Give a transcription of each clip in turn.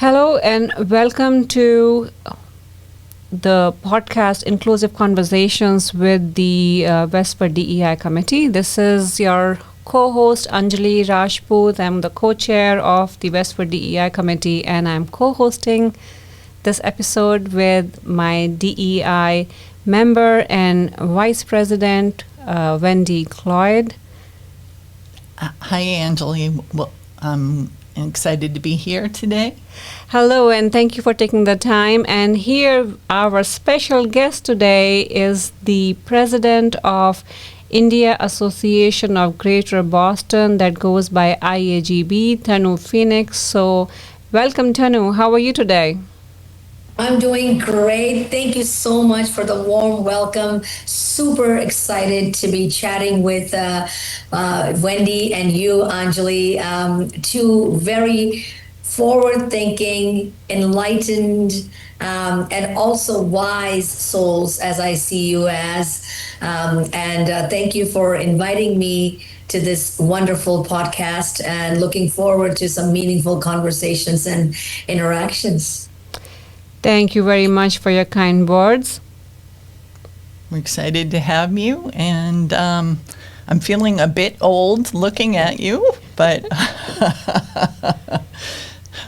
Hello and welcome to the podcast Inclusive Conversations with the Westford DEI Committee. This is your co-host Anjali Rajput. I'm the co-chair of the Westford DEI Committee and I'm co-hosting this episode with my DEI member and Vice President Wendy Cloyd. Hi, Anjali. Well, I'm excited to be here today. Hello, and thank you for taking the time. And here, our special guest today is the president of India Association of Greater Boston, that goes by IAGB, Tanu Phoenix. So, welcome, Tanu. How are you today? I'm doing great. Thank you so much for the warm welcome. Super excited to be chatting with Wendy and you, Anjali. Two very forward-thinking, enlightened, and also wise souls, as I see you as. And thank you for inviting me to this wonderful podcast and looking forward to some meaningful conversations and interactions. Thank you very much for your kind words. We're excited to have you, and I'm feeling a bit old looking at you, but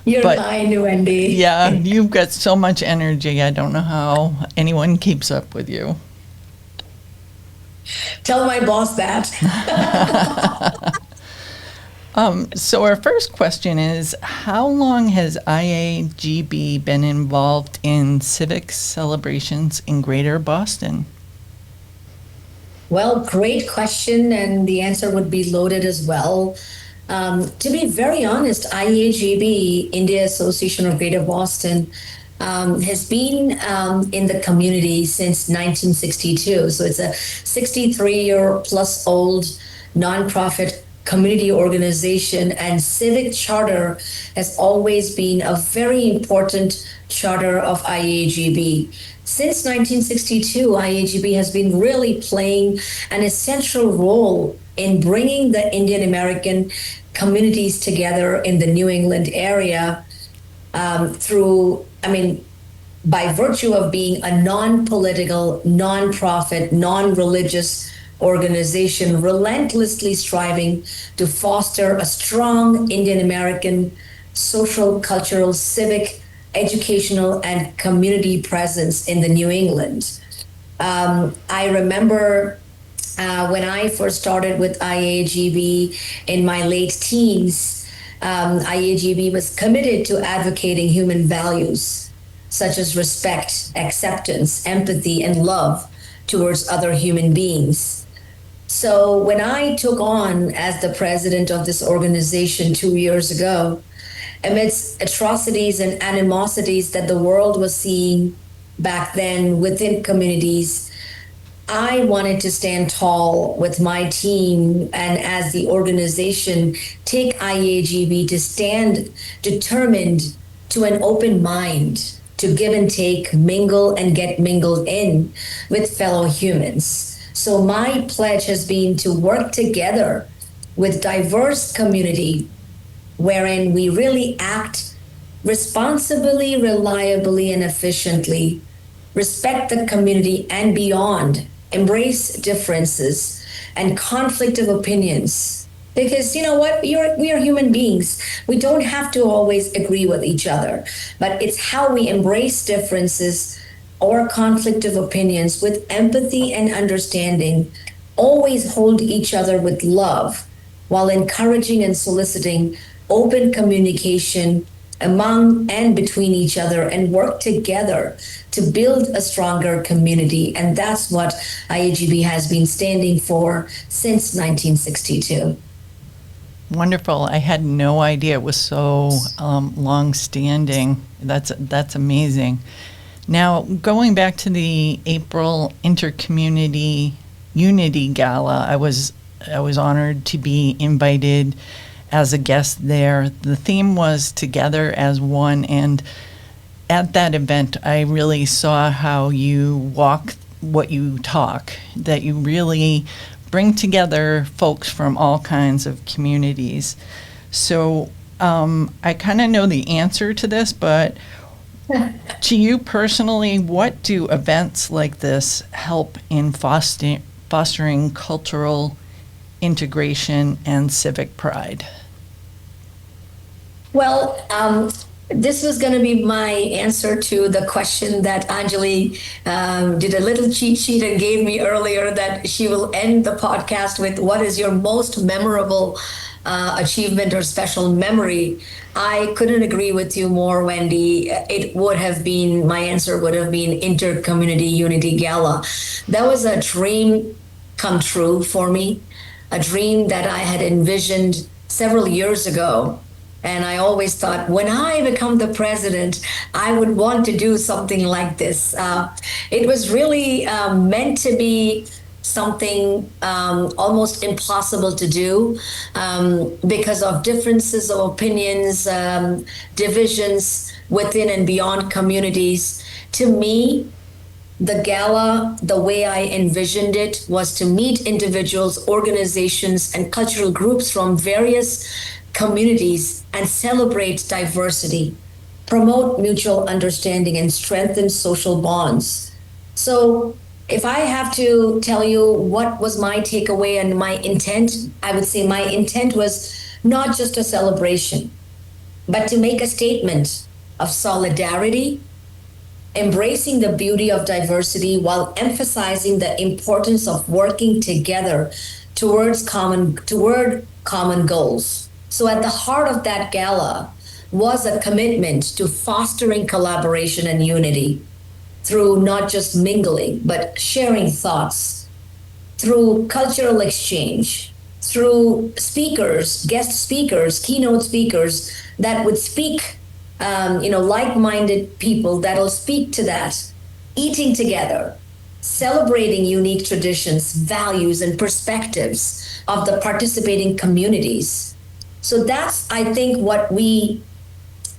You're fine, Wendy. Yeah, you've got so much energy. I don't know how anyone keeps up with you. Tell my boss that. So our first question is, how long has IAGB been involved in civic celebrations in Greater Boston? Well, great question, and the answer would be loaded as well. To be very honest, IAGB, India Association of Greater Boston, has been in the community since 1962. So it's a 63-year-plus old nonprofit community organization, and civic charter has always been a very important charter of IAGB. Since 1962, IAGB has been really playing an essential role in bringing the Indian American communities together in the New England area by virtue of being a non-political, non-profit, non-religious organization, relentlessly striving to foster a strong Indian American social, cultural, civic, educational, and community presence in the New England. I remember when I first started with IAGB in my late teens, IAGB was committed to advocating human values such as respect, acceptance, empathy, and love towards other human beings. So when I took on as the president of this organization 2 years ago, amidst atrocities and animosities that the world was seeing back then within communities, I wanted to stand tall with my team and as the organization take IAGB to stand determined to an open mind, to give and take, mingle and get mingled in with fellow humans. So my pledge has been to work together with diverse community wherein we really act responsibly, reliably, and efficiently, respect the community and beyond, embrace differences and conflict of opinions. Because you know what, we are human beings. We don't have to always agree with each other, but it's how we embrace differences or conflict of opinions with empathy and understanding, always hold each other with love while encouraging and soliciting open communication among and between each other, and work together to build a stronger community. And that's what IAGB has been standing for since 1962. Wonderful. I had no idea it was so long-standing. That's amazing. Now, going back to the April Intercommunity Unity Gala, I was honored to be invited as a guest there. The theme was Together as One, and at that event, I really saw how you walk what you talk, that you really bring together folks from all kinds of communities. So I kind of know the answer to this, but to you personally, what do events like this help in fostering cultural integration and civic pride? Well, this was going to be my answer to the question that Anjali did a little cheat sheet and gave me earlier, that she will end the podcast with, what is your most memorable achievement or special memory? I couldn't agree with you more, Wendy. It would have been, my answer would have been Inter-Community Unity Gala. That was a dream come true for me, a dream that I had envisioned several years ago. And I always thought, when I become the president, I would want to do something like this. It was really meant to be something almost impossible to do because of differences of opinions, divisions within and beyond communities. To me, the gala, the way I envisioned it, was to meet individuals, organizations, and cultural groups from various communities and celebrate diversity, promote mutual understanding, and strengthen social bonds. So, if I have to tell you what was my takeaway and my intent, I would say my intent was not just a celebration, but to make a statement of solidarity, embracing the beauty of diversity while emphasizing the importance of working together toward common goals. So at the heart of that gala was a commitment to fostering collaboration and unity through not just mingling, but sharing thoughts, through cultural exchange, through speakers, guest speakers, keynote speakers that would speak, like-minded people that'll speak to that, eating together, celebrating unique traditions, values, and perspectives of the participating communities. So that's, I think, what we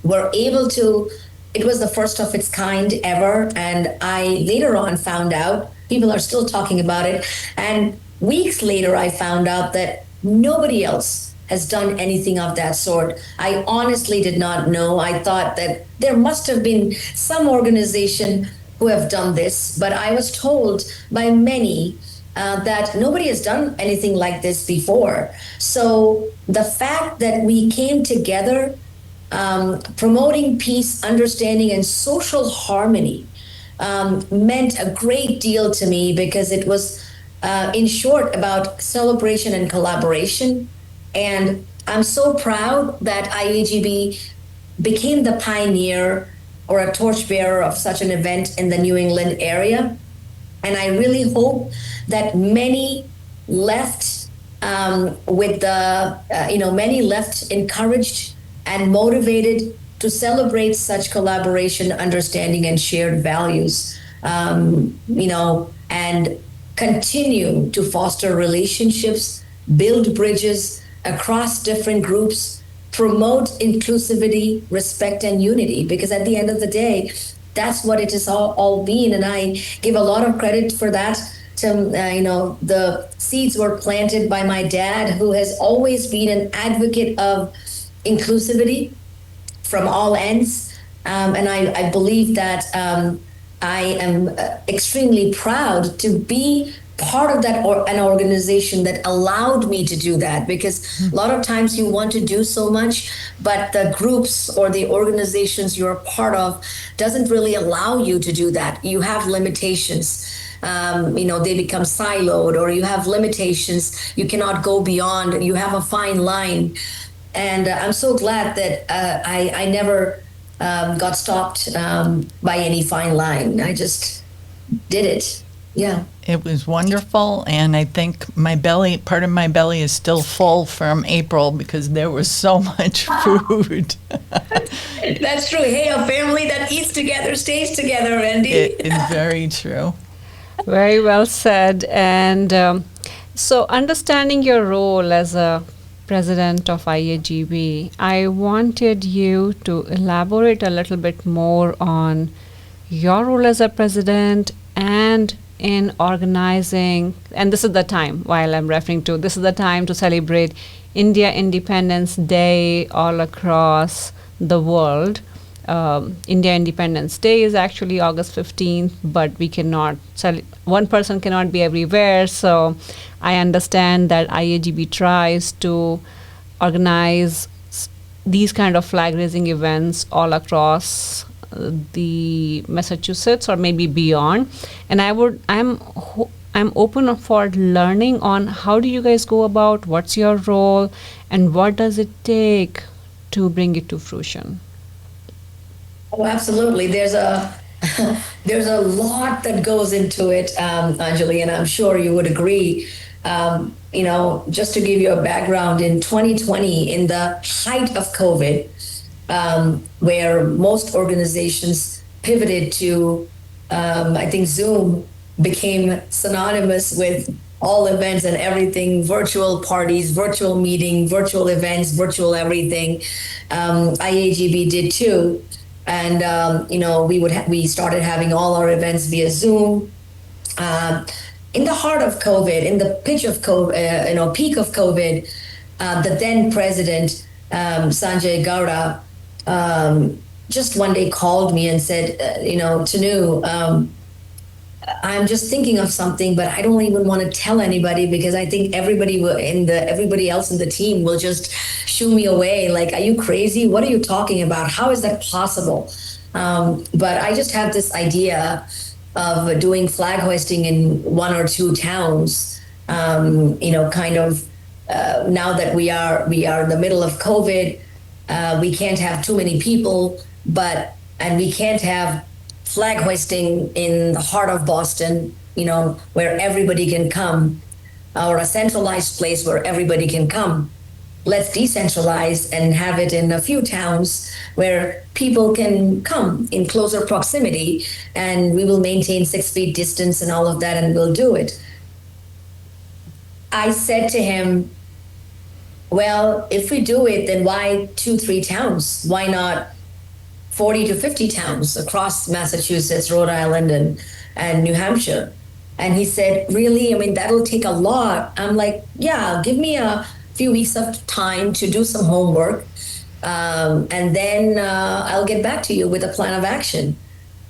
were able to. It was the first of its kind ever. And I later on found out, people are still talking about it. And weeks later, I found out that nobody else has done anything of that sort. I honestly did not know. I thought that there must have been some organization who have done this, but I was told by many that nobody has done anything like this before. So the fact that we came together, promoting peace, understanding, and social harmony meant a great deal to me, because it was, in short, about celebration and collaboration. And I'm so proud that IAGB became the pioneer or a torchbearer of such an event in the New England area. And I really hope that many left many left encouraged and motivated to celebrate such collaboration, understanding, and shared values, and continue to foster relationships, build bridges across different groups, promote inclusivity, respect, and unity, because at the end of the day, that's what it has all been. And I give a lot of credit for that to, the seeds were planted by my dad, who has always been an advocate of inclusivity from all ends. And I believe that I am extremely proud to be part of that, or an organization that allowed me to do that, because a lot of times you want to do so much, but the groups or the organizations you're a part of doesn't really allow you to do that. You have limitations. They become siloed, or you have limitations. You cannot go beyond. You have a fine line. And I'm so glad that I never got stopped by any fine line. I just did it. Yeah. It was wonderful, and I think part of my belly is still full from April, because there was so much food. That's true. Hey, a family that eats together stays together, Wendy. It is very true. Very well said. And so, understanding your role as a president of IAGB, I wanted you to elaborate a little bit more on your role as a president and in organizing, and this is the time, while I'm referring to, this is the time to celebrate India Independence Day all across the world. India Independence Day is actually August 15th, but we cannot, one person cannot be everywhere. So I understand that IAGB tries to organize these kind of flag raising events all across the Massachusetts or maybe beyond. And I'm open for learning on how do you guys go about, what's your role, and what does it take to bring it to fruition? Oh, absolutely. There's a there's a lot that goes into it, Anjali, and I'm sure you would agree. Just to give you a background, in 2020, in the height of COVID, where most organizations pivoted to, I think Zoom became synonymous with all events and everything, virtual parties, virtual meeting, virtual events, virtual everything. IAGB did too. And, we started having all our events via Zoom. In the heart of COVID, in the pitch of COVID, peak of COVID, the then president, Sanjay Gowda, just one day called me and said, Tanu, I'm just thinking of something, but I don't even want to tell anybody because I think everybody else in the team will just shoo me away. Like, are you crazy? What are you talking about? How is that possible? But I just have this idea of doing flag hoisting in one or two towns. Now that we are in the middle of COVID, we can't have too many people, and we can't have flag hoisting in the heart of Boston, where everybody can come, or a centralized place where everybody can come. Let's decentralize and have it in a few towns where people can come in closer proximity, and we will maintain 6 feet distance and all of that, and we'll do it. I said to him, well, if we do it, then why 2-3 towns? Why not 40 to 50 towns across Massachusetts, Rhode Island, and New Hampshire? And he said, really? I mean, that'll take a lot. I'm like, yeah, give me a few weeks of time to do some homework. And then I'll get back to you with a plan of action.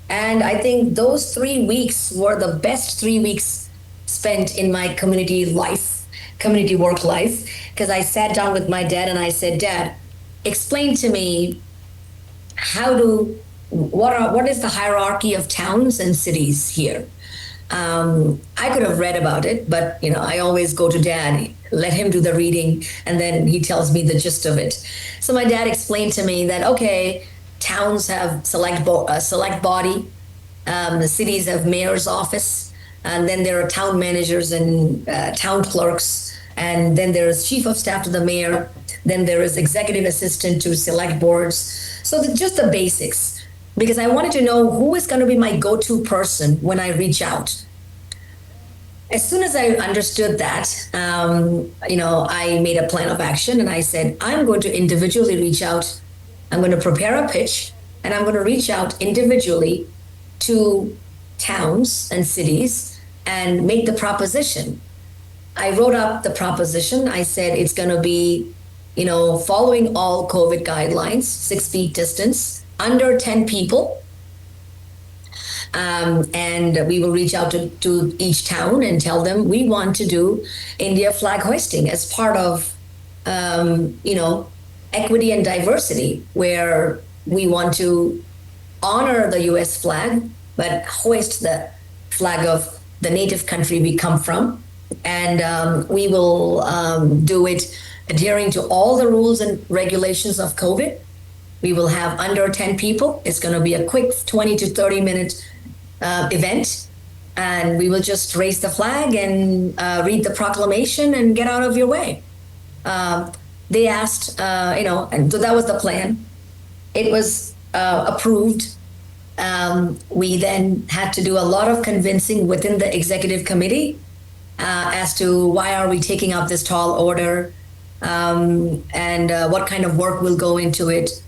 And I think those 3 weeks were the best 3 weeks spent in my community work life, because I sat down with my dad and I said, Dad, explain to me what is the hierarchy of towns and cities here? I could have read about it, but I always go to Dad, let him do the reading, and then he tells me the gist of it. So my dad explained to me that, okay, towns have select body, the cities have mayor's office, and then there are town managers and town clerks, and then there is chief of staff to the mayor, then there is executive assistant to select boards. So just the basics, because I wanted to know who is going to be my go-to person when I reach out. As soon as I understood that, I made a plan of action, and I said, I'm going to individually reach out. I'm going to prepare a pitch, and I'm going to reach out individually to towns and cities and make the proposition. I wrote up the proposition. I said it's going to be, following all COVID guidelines, 6 feet distance, under 10 people. And we will reach out to each town and tell them we want to do India flag hoisting as part of, equity and diversity, where we want to honor the U.S. flag, but hoist the flag of the native country we come from. And we will do it adhering to all the rules and regulations of COVID. We will have under 10 people. It's going to be a quick 20 to 30 minute event. And we will just raise the flag and read the proclamation and get out of your way. They asked, and so that was the plan. It was approved. We then had to do a lot of convincing within the executive committee as to why are we taking up this tall order, and what kind of work will go into it.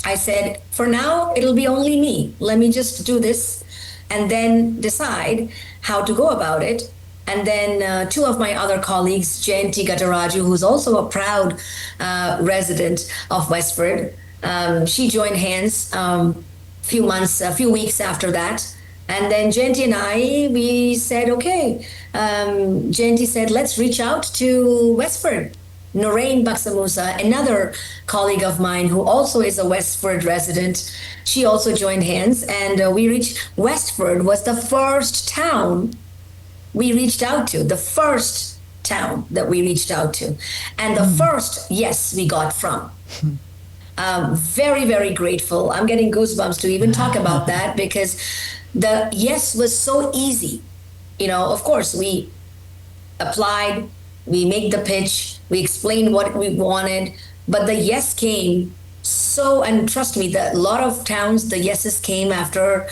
I said, for now, it'll be only me. Let me just do this and then decide how to go about it. And then two of my other colleagues, Jayanti Gataraju, who's also a proud resident of Westford, she joined hands a few weeks after that. And then Jayanti and I, we said, okay, Jayanti said, let's reach out to Westford. Noreen Baksamusa, another colleague of mine who also is a Westford resident, she also joined hands, and we reached. Westford was the first town we reached out to, the first town that we reached out to, and the first yes we got from. Very, very grateful. I'm getting goosebumps to even talk about that because the yes was so easy. Of course, we applied, we made the pitch, we explained what we wanted, but the yes came so, and trust me, a lot of towns, the yeses came after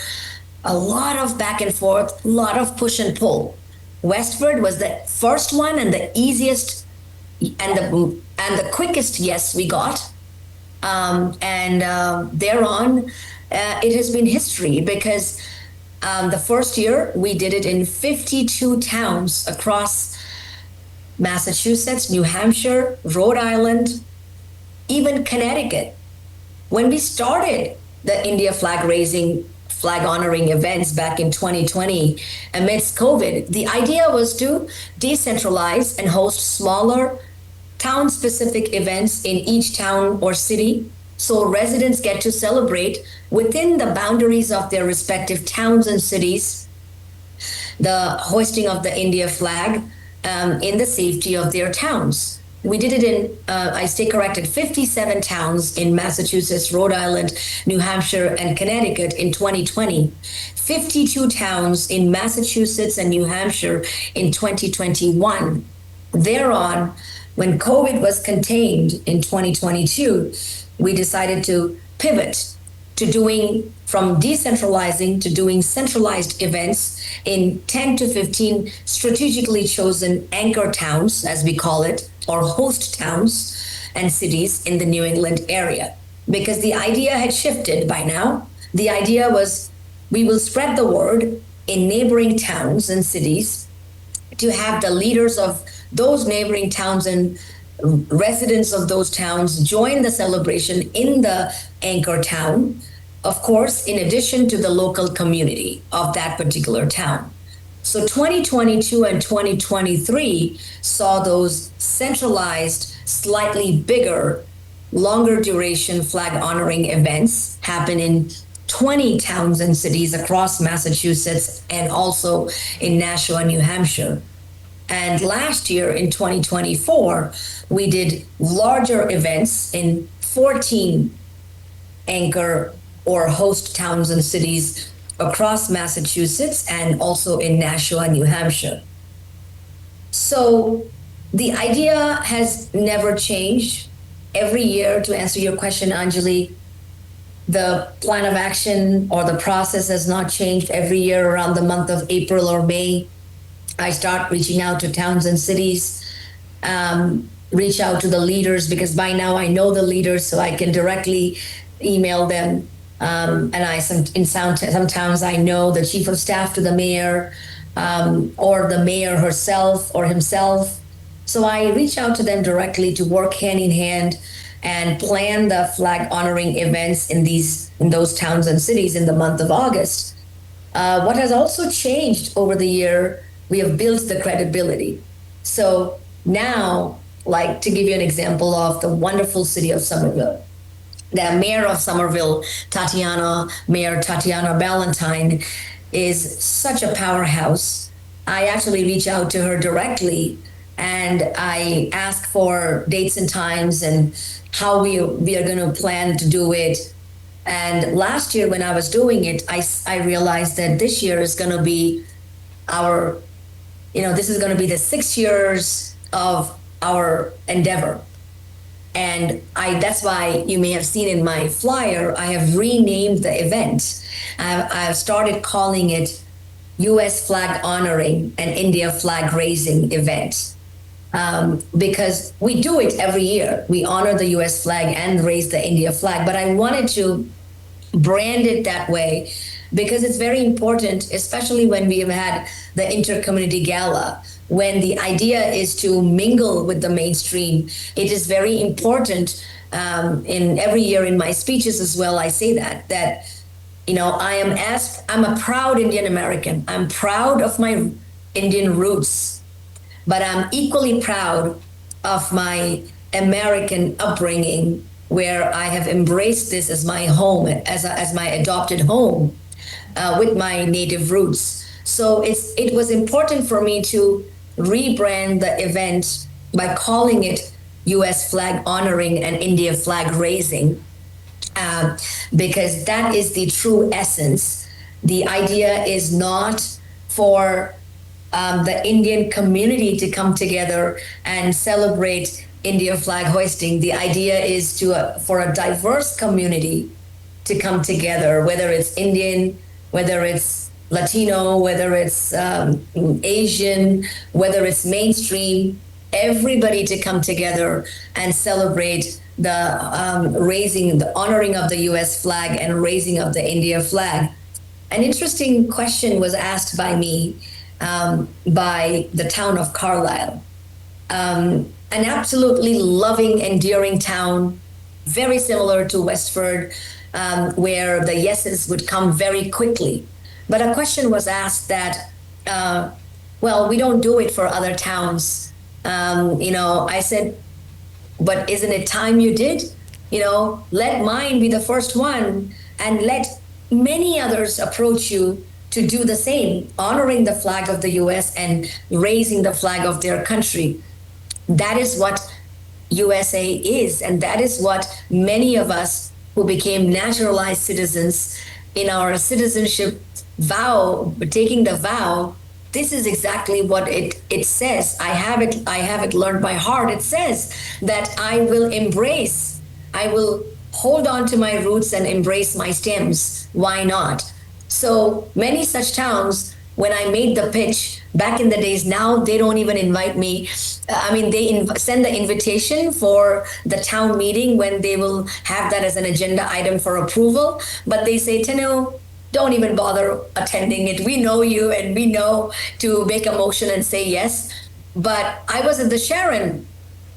a lot of back and forth, a lot of push and pull. Westford was the first one and the easiest and the quickest yes we got. Thereon, it has been history because the first year we did it in 52 towns across Massachusetts, New Hampshire, Rhode Island, even Connecticut. When we started the India flag honoring events back in 2020 amidst COVID, the idea was to decentralize and host smaller town-specific events in each town or city so residents get to celebrate within the boundaries of their respective towns and cities the hoisting of the India flag in the safety of their towns. We did it in, I stay corrected, 57 towns in Massachusetts, Rhode Island, New Hampshire, and Connecticut in 2020. 52 towns in Massachusetts and New Hampshire in 2021. Thereon, when COVID was contained in 2022, we decided to pivot to doing from decentralizing to doing centralized events in 10 to 15 strategically chosen anchor towns, as we call it, or host towns and cities in the New England area. Because the idea had shifted by now. The idea was we will spread the word in neighboring towns and cities to have the leaders of those neighboring towns and residents of those towns join the celebration in the anchor town, of course, in addition to the local community of that particular town. So 2022 and 2023 saw those centralized, slightly bigger, longer duration flag honoring events happen in 20 towns and cities across Massachusetts and also in Nashua, New Hampshire. And last year in 2024, we did larger events in 14 anchor or host towns and cities across Massachusetts and also in Nashua, New Hampshire. So the idea has never changed. Every year, to answer your question, Anjali, the plan of action or the process has not changed. Every year around the month of April or May, I start reaching out to towns and cities, reach out to the leaders, because by now I know the leaders, so I can directly email them. In some towns I know the chief of staff to the mayor, or the mayor herself or himself. So I reach out to them directly to work hand in hand and plan the flag honoring events in those towns and cities in the month of August. What has also changed over the year, we have built the credibility. So now, like to give you an example of the wonderful city of Somerville, the mayor of Somerville, Mayor Tatiana Ballantyne, is such a powerhouse. I actually reach out to her directly and I ask for dates and times and how we are going to plan to do it. And last year when I was doing it, I realized that this year is going to be this is going to be the 6 years of our endeavor. And that's why you may have seen in my flyer, I have renamed the event. I've started calling it U.S. Flag Honoring and India Flag Raising Event. Because we do it every year. We honor the U.S. flag and raise the India flag. But I wanted to brand it that way because it's very important, especially when we have had the inter-community gala, when the idea is to mingle with the mainstream. It is very important. In every year in my speeches as well, I say that I'm a proud Indian American. I'm proud of my Indian roots, but I'm equally proud of my American upbringing, where I have embraced this as my home, as my adopted home, with my native roots. So it was important for me to rebrand the event by calling it U.S. flag honoring and India flag raising, because that is the true essence. The idea is not for the Indian community to come together and celebrate India flag hoisting. The idea is for a diverse community to come together, whether it's Indian, whether it's Latino, whether it's Asian, whether it's mainstream, everybody to come together and celebrate the honoring of the U.S. flag and raising of the India flag. An interesting question was asked by me by the town of Carlisle, an absolutely loving, endearing town, very similar to Westford, where the yeses would come very quickly. But a question was asked that, well, we don't do it for other towns. I said, but isn't it time you did? Let mine be the first one, and let many others approach you to do the same, honoring the flag of the US and raising the flag of their country. That is what USA is, and that is what many of us who became naturalized citizens in our citizenship vow, taking the vow, this is exactly what it says. I have it learned by heart. It says that I will hold on to my roots and embrace my stems. Why not? So many such towns, when I made the pitch back in the days, now they don't even invite me. They send the invitation for the town meeting when they will have that as an agenda item for approval. But they say, Tanu, don't even bother attending it. We know you, and we know to make a motion and say yes. But I was at the Sharon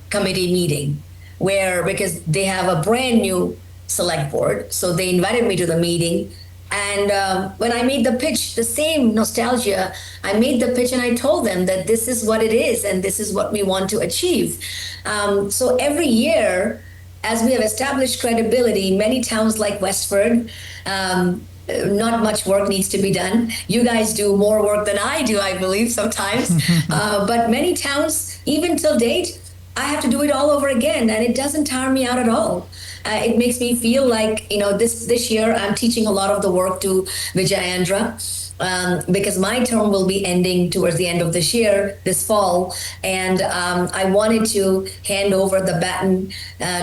committee meeting because they have a brand new select board. So they invited me to the meeting. And when I made the pitch, the same nostalgia, I made the pitch and I told them that this is what it is and this is what we want to achieve. So every year, as we have established credibility, many towns like Westford, not much work needs to be done. You guys do more work than I do, I believe, sometimes. But many towns, even till date, I have to do it all over again, and it doesn't tire me out at all. It makes me feel like, this year I'm teaching a lot of the work to Vijayendra, because my term will be ending towards the end of this fall, and I wanted to hand over the baton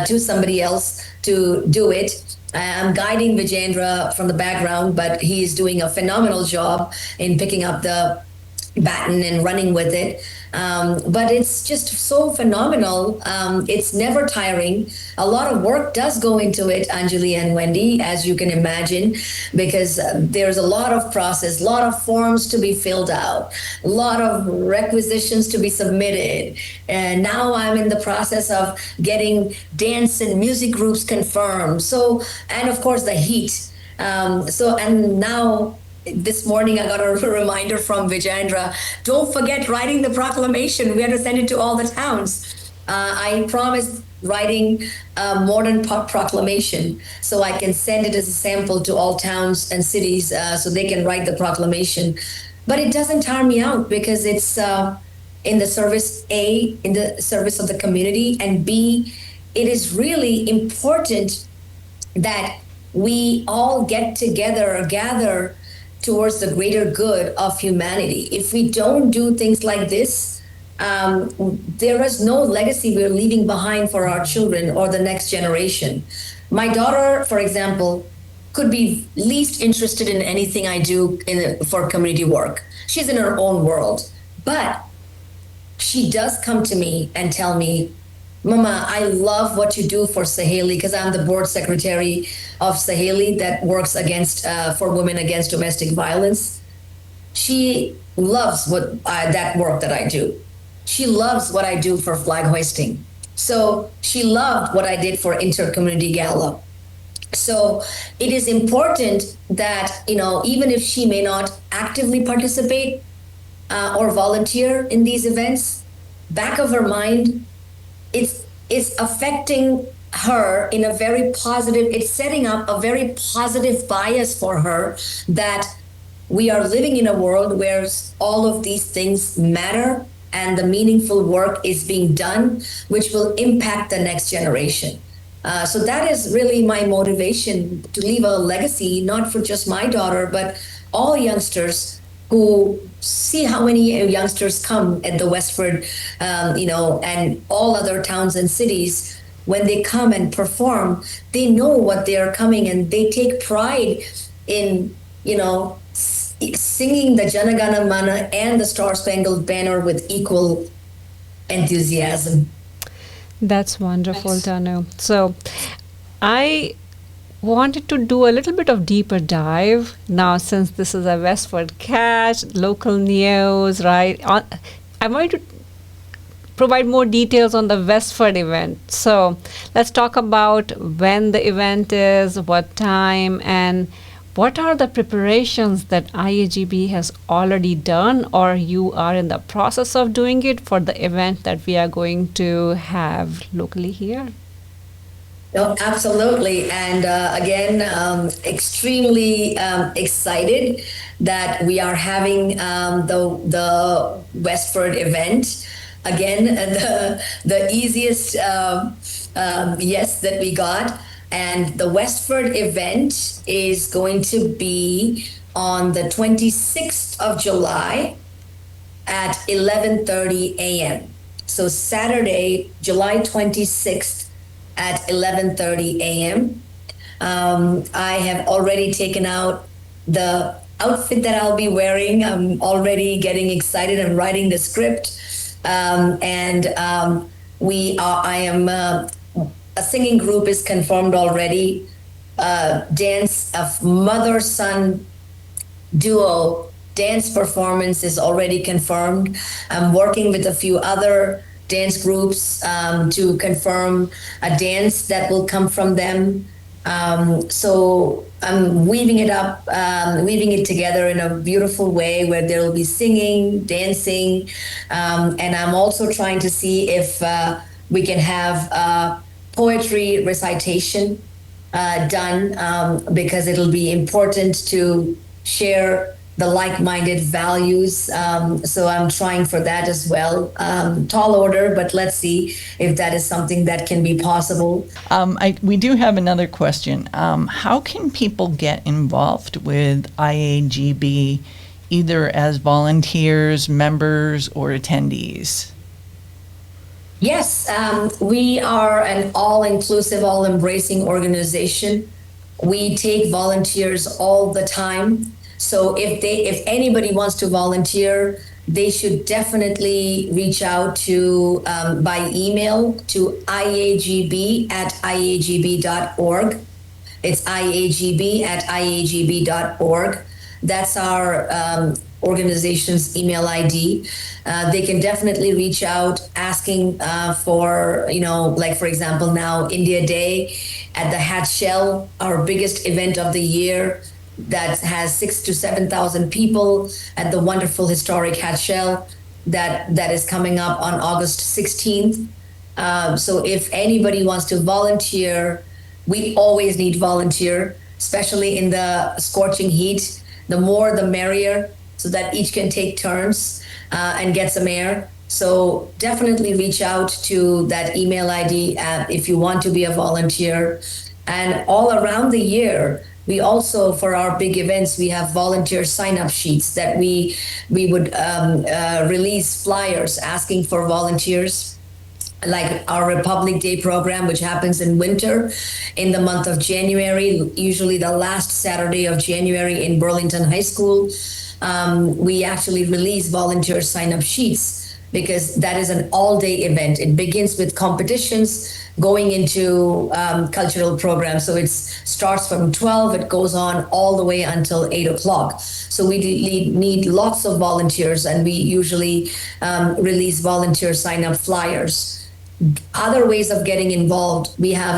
to somebody else to do it. I'm guiding Vijayendra from the background, but he is doing a phenomenal job in picking up the baton and running with it. But it's just so phenomenal. It's never tiring. A lot of work does go into it, Anjali and Wendy, as you can imagine, because there's a lot of process, a lot of forms to be filled out, a lot of requisitions to be submitted. And now I'm in the process of getting dance and music groups confirmed. So, and of course the heat. And now this morning I got a reminder from Vijayendra, don't forget writing the proclamation. We have to send it to all the towns. I promised writing a modern proclamation so I can send it as a sample to all towns and cities so they can write the proclamation. But it doesn't tire me out because it's in the service, A, in the service of the community, and B, it is really important that we all get together or gather towards the greater good of humanity. If we don't do things like this, there is no legacy we're leaving behind for our children or the next generation. My daughter, for example, could be least interested in anything I do for community work. She's in her own world, but she does come to me and tell me, Mama, I love what you do for Saheli because I'm the board secretary of Saheli that works against for women against domestic violence. She loves that work that I do. She loves what I do for flag hoisting. So she loved what I did for Intercommunity Gala. So it is important that, even if she may not actively participate or volunteer in these events, back of her mind, it's affecting her in a very positive, it's setting up a very positive bias for her that we are living in a world where all of these things matter and the meaningful work is being done, which will impact the next generation. So that is really my motivation to leave a legacy, not for just my daughter, but all youngsters who see how many youngsters come at the Westford, and all other towns and cities. When they come and perform, they know what they are coming and they take pride in, singing the Janagana Mana and the Star Spangled Banner with equal enthusiasm. That's wonderful, Tanu. So I wanted to do a little bit of deeper dive now, since this is a WestfordCAT local news, right? I wanted to provide more details on the Westford event. So let's talk about when the event is, what time, and what are the preparations that IAGB has already done or you are in the process of doing it for the event that we are going to have locally here? No, absolutely. And again, extremely excited that we are having the Westford event. Again, the easiest yes that we got. And the Westford event is going to be on the 26th of July at 11:30 a.m. So Saturday, July 26th at 11:30 a.m. I have already taken out the outfit that I'll be wearing. I'm already getting excited. I'm writing the script. A singing group is confirmed already. Dance of mother-son duo dance performance is already confirmed. I'm working with a few other dance groups to confirm a dance that will come from them. So I'm weaving it together in a beautiful way where there will be singing, dancing, and I'm also trying to see if we can have poetry recitation done because it'll be important to share the like-minded values. So I'm trying for that as well. Tall order, but let's see if that is something that can be possible. We do have another question. How can people get involved with IAGB, either as volunteers, members, or attendees? Yes, we are an all-inclusive, all-embracing organization. We take volunteers all the time. So if anybody wants to volunteer, they should definitely reach out to by email to iagb@iagb.org. It's iagb@iagb.org. That's our organization's email ID. They can definitely reach out asking for, like for example, now India Day at the Hat Shell, our biggest event of the year that has 6,000 to 7,000 people at the wonderful historic Hat Shell that is coming up on August 16th. So if anybody wants to volunteer, we always need volunteer, especially in the scorching heat. The more, the merrier, so that each can take turns and get some air. So definitely reach out to that email ID if you want to be a volunteer. And all around the year, we also, for our big events, we have volunteer sign-up sheets that we would release flyers asking for volunteers. Like our Republic Day program, which happens in winter in the month of January, usually the last Saturday of January in Burlington High School. We actually release volunteer sign-up sheets because that is an all-day event. It begins with competitions going into cultural programs. So it starts from 12, it goes on all the way until 8 o'clock. So we need lots of volunteers, and we usually release volunteer sign-up flyers. Other ways of getting involved, we have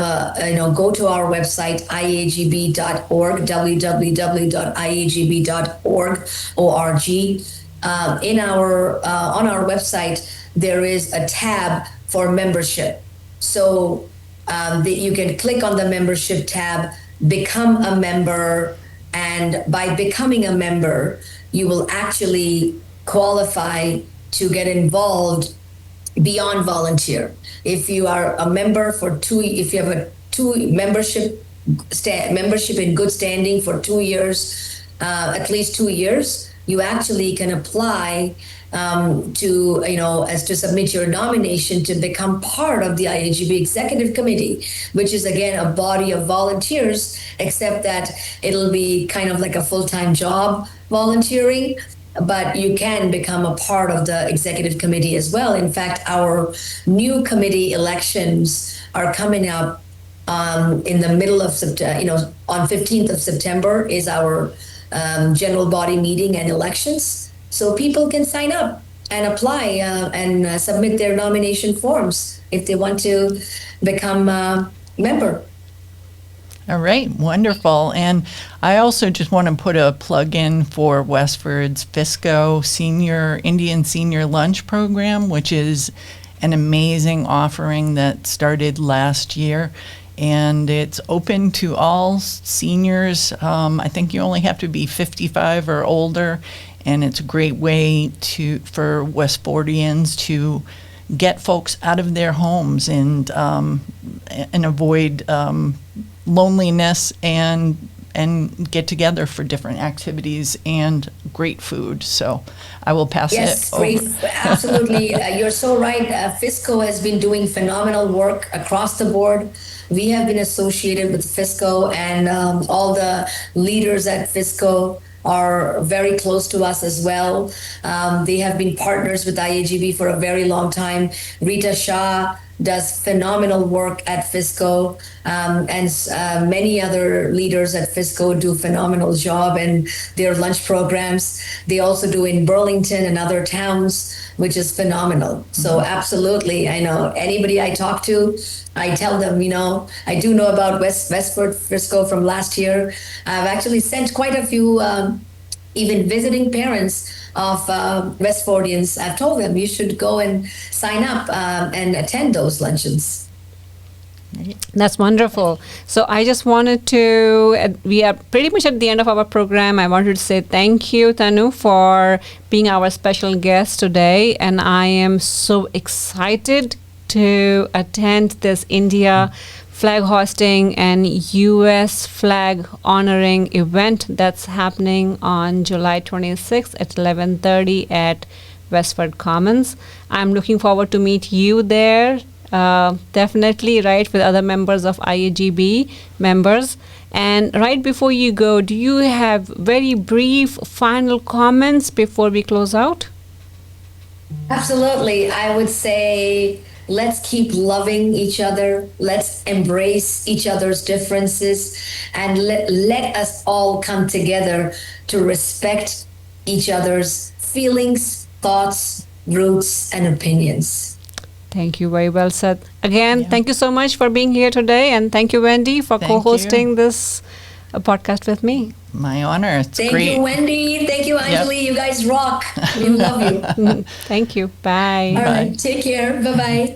go to our website, iagb.org, www.iagb.org. On our website, there is a tab for membership. So you can click on the membership tab, become a member, and by becoming a member, you will actually qualify to get involved beyond volunteer. If you are a member if you have a membership in good standing for 2 years, at least 2 years, you actually can apply to submit your nomination to become part of the IAGB Executive Committee, which is again a body of volunteers, except that it'll be kind of like a full-time job volunteering. But you can become a part of the executive committee as well. In fact, our new committee elections are coming up in the middle of September. On 15th of September is our general body meeting and elections. So people can sign up and apply and submit their nomination forms if they want to become a member. All right, wonderful. And I also just want to put a plug in for Westford's FISCO Indian Senior Lunch Program, which is an amazing offering that started last year. And it's open to all seniors. I think you only have to be 55 or older. And it's a great way for Westfordians to get folks out of their homes and avoid loneliness and get together for different activities and great food. So I will pass it over. Yes, great. Absolutely. You're so right. FISCO has been doing phenomenal work across the board. We have been associated with FISCO, and all the leaders at FISCO are very close to us as well. They have been partners with IAGB for a very long time. Rita Shah does phenomenal work at FISCO, and many other leaders at FISCO do phenomenal job in their lunch programs. They also do in Burlington and other towns, which is phenomenal. So absolutely, I know anybody I talk to, I tell them, I do know about Westford FISCO from last year. I've actually sent quite a few even visiting parents of Westfordians. I've told them you should go and sign up and attend those luncheons. That's wonderful. So I just wanted to, we are pretty much at the end of our program. I wanted to say thank you, Tanu, for being our special guest today. And I am so excited to attend this India flag hosting and U.S. flag honoring event that's happening on July 26th at 11:30 at Westford Commons. I'm looking forward to meet you there. Definitely, right, with other members of IAGB members. And right before you go, do you have very brief final comments before we close out? Absolutely. I would say let's keep loving each other. Let's embrace each other's differences, and let us all come together to respect each other's feelings, thoughts, roots, and opinions. Thank you. Very well said. Again, thank you so much for being here today. And thank you, Wendy, for co-hosting this podcast with me. My honor. It's Thank great. you, Wendy. Thank you, Anjali. You guys rock. We love you. Thank you. Bye. All right. Take care. Bye-bye.